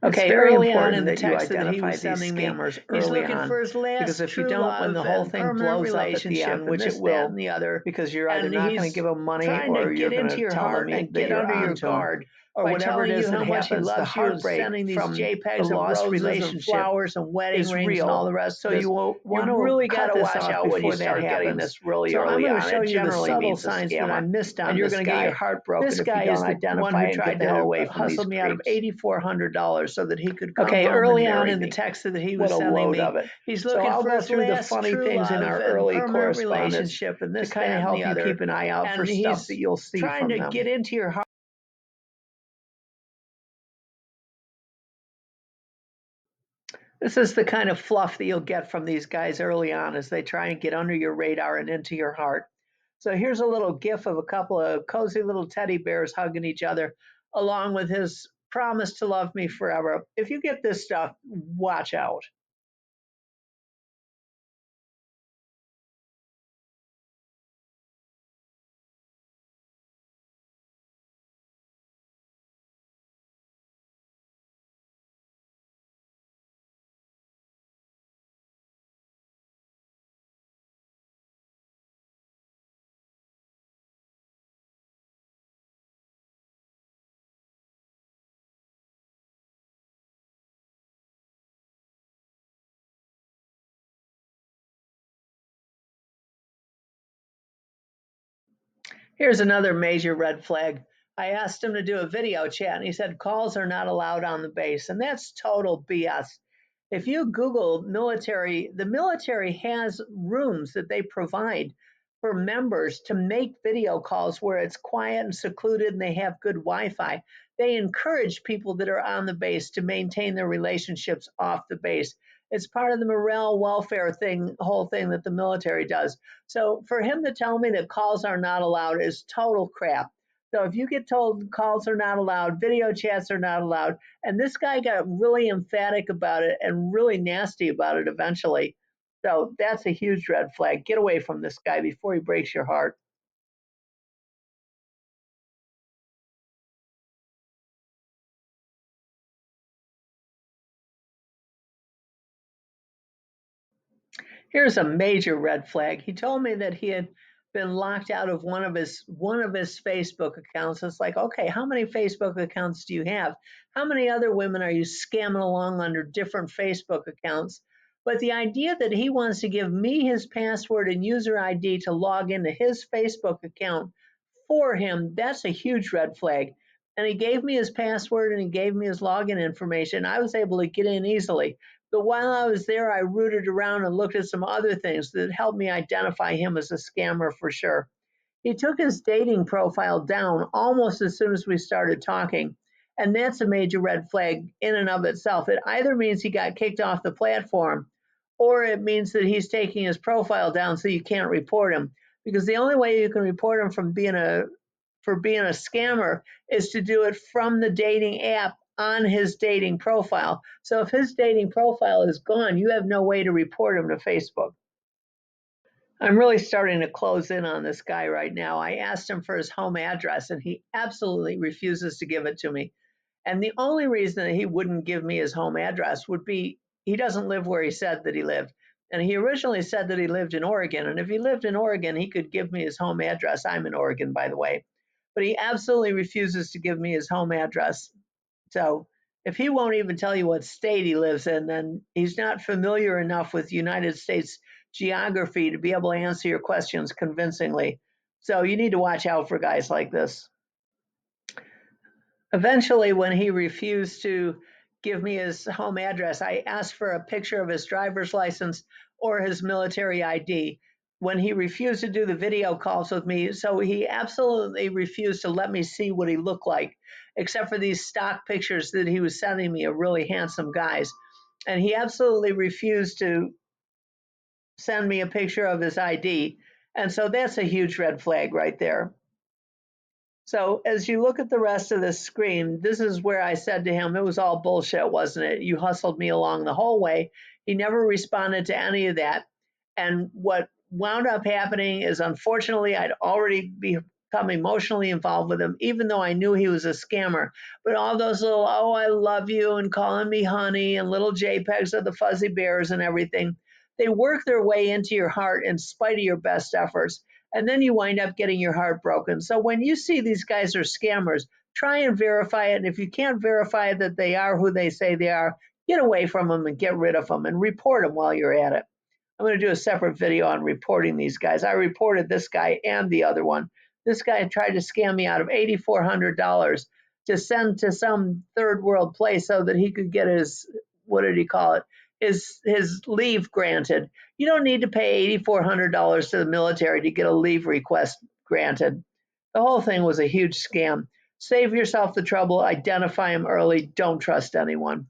Okay, early on in the text that he was sending me, he's looking for his last because if you true don't, when love the whole and thing permanent blows up at the relationship, end, and which this, it that, will, and the other, because you're either and not going to he's give him money trying to or you're get going into to your tell heart him and that get you're under your on to him, guard or by whatever it telling is you that how much he happens. The loves you and heartbreak sending these from the JPEGs of lost roses and relationship flowers and wedding is rings and all real. the rest So of this. you will You want to really got cut to this watch off out when you before that start getting happens. this really So I'm early going to on. show It you the generally subtle means a signs that I scammer, missed and on you're this going to get your guy. heart broken This if you guy don't is the one identify who and get tried the hell to away from these hustle me out of creeps. $8,400 so that he could come Okay, home and early on marry in the me. text that he What was a sending load me, of it. he's So looking I'll for go his through the last funny true things in love our and early permanent correspondence relationship and to this, kind that, of and the help you other. keep an eye out for And stuff that he's you'll see trying from to them. get into your heart. This is the kind of fluff that you'll get from these guys early on as they try and get under your radar and into your heart. So here's a little gif of a couple of cozy little teddy bears hugging each other, along with his promise to love me forever. If you get this stuff, watch out. Here's another major red flag. I asked him to do a video chat and he said calls are not allowed on the base, and that's total BS. If you Google military, the military has rooms that they provide for members to make video calls where it's quiet and secluded and they have good Wi Fi. They encourage people that are on the base to maintain their relationships off the base. It's part of the morale welfare thing, whole thing that the military does. So for him to tell me that calls are not allowed is total crap. So if you get told calls are not allowed, video chats are not allowed, and this guy got really emphatic about it and really nasty about it eventually. So that's a huge red flag. Get away from this guy before he breaks your heart. Here's a major red flag. He told me that he had been locked out of one of his Facebook accounts. It's like, okay, how many Facebook accounts do you have? How many other women are you scamming along under different Facebook accounts? But the idea that he wants to give me his password and user ID to log into his Facebook account for him, that's a huge red flag. And he gave me his password and he gave me his login information. I was able to get in easily. But while I was there, I rooted around and looked at some other things that helped me identify him as a scammer for sure. He took his dating profile down almost as soon as we started talking. And that's a major red flag in and of itself. It either means he got kicked off the platform or it means that he's taking his profile down so you can't report him. Because the only way you can report him from being a scammer is to do it from the dating app on his dating profile. So if his dating profile is gone, you have no way to report him to Facebook. I'm really starting to close in on this guy right now. I asked him for his home address and he absolutely refuses to give it to me. And the only reason that he wouldn't give me his home address would be he doesn't live where he said that he lived. And he originally said that he lived in Oregon. And if he lived in Oregon, he could give me his home address. I'm in Oregon, by the way. But he absolutely refuses to give me his home address. So if he won't even tell you what state he lives in, then he's not familiar enough with United States geography to be able to answer your questions convincingly. So you need to watch out for guys like this. Eventually, when he refused to give me his home address, I asked for a picture of his driver's license or his military ID. When he refused to do the video calls with me, so he absolutely refused to let me see what he looked like, except for these stock pictures that he was sending me of really handsome guys. And he absolutely refused to send me a picture of his ID. And so that's a huge red flag right there. So as you look at the rest of the screen, this is where I said to him, it was all bullshit, wasn't it? You hustled me along the whole way. He never responded to any of that. And what wound up happening is unfortunately become emotionally involved with him, even though I knew he was a scammer. But all those little, oh, I love you, and calling me honey, and little JPEGs of the fuzzy bears and everything, they work their way into your heart in spite of your best efforts. And then you wind up getting your heart broken. So when you see these guys are scammers, try and verify it. And if you can't verify that they are who they say they are, get away from them and get rid of them and report them while you're at it. I'm going to do a separate video on reporting these guys. I reported this guy and the other one. This guy tried to scam me out of $8,400 to send to some third world place so that he could get his, what did he call it, his leave granted. You don't need to pay $8,400 to the military to get a leave request granted. The whole thing was a huge scam. Save yourself the trouble, identify them early, don't trust anyone.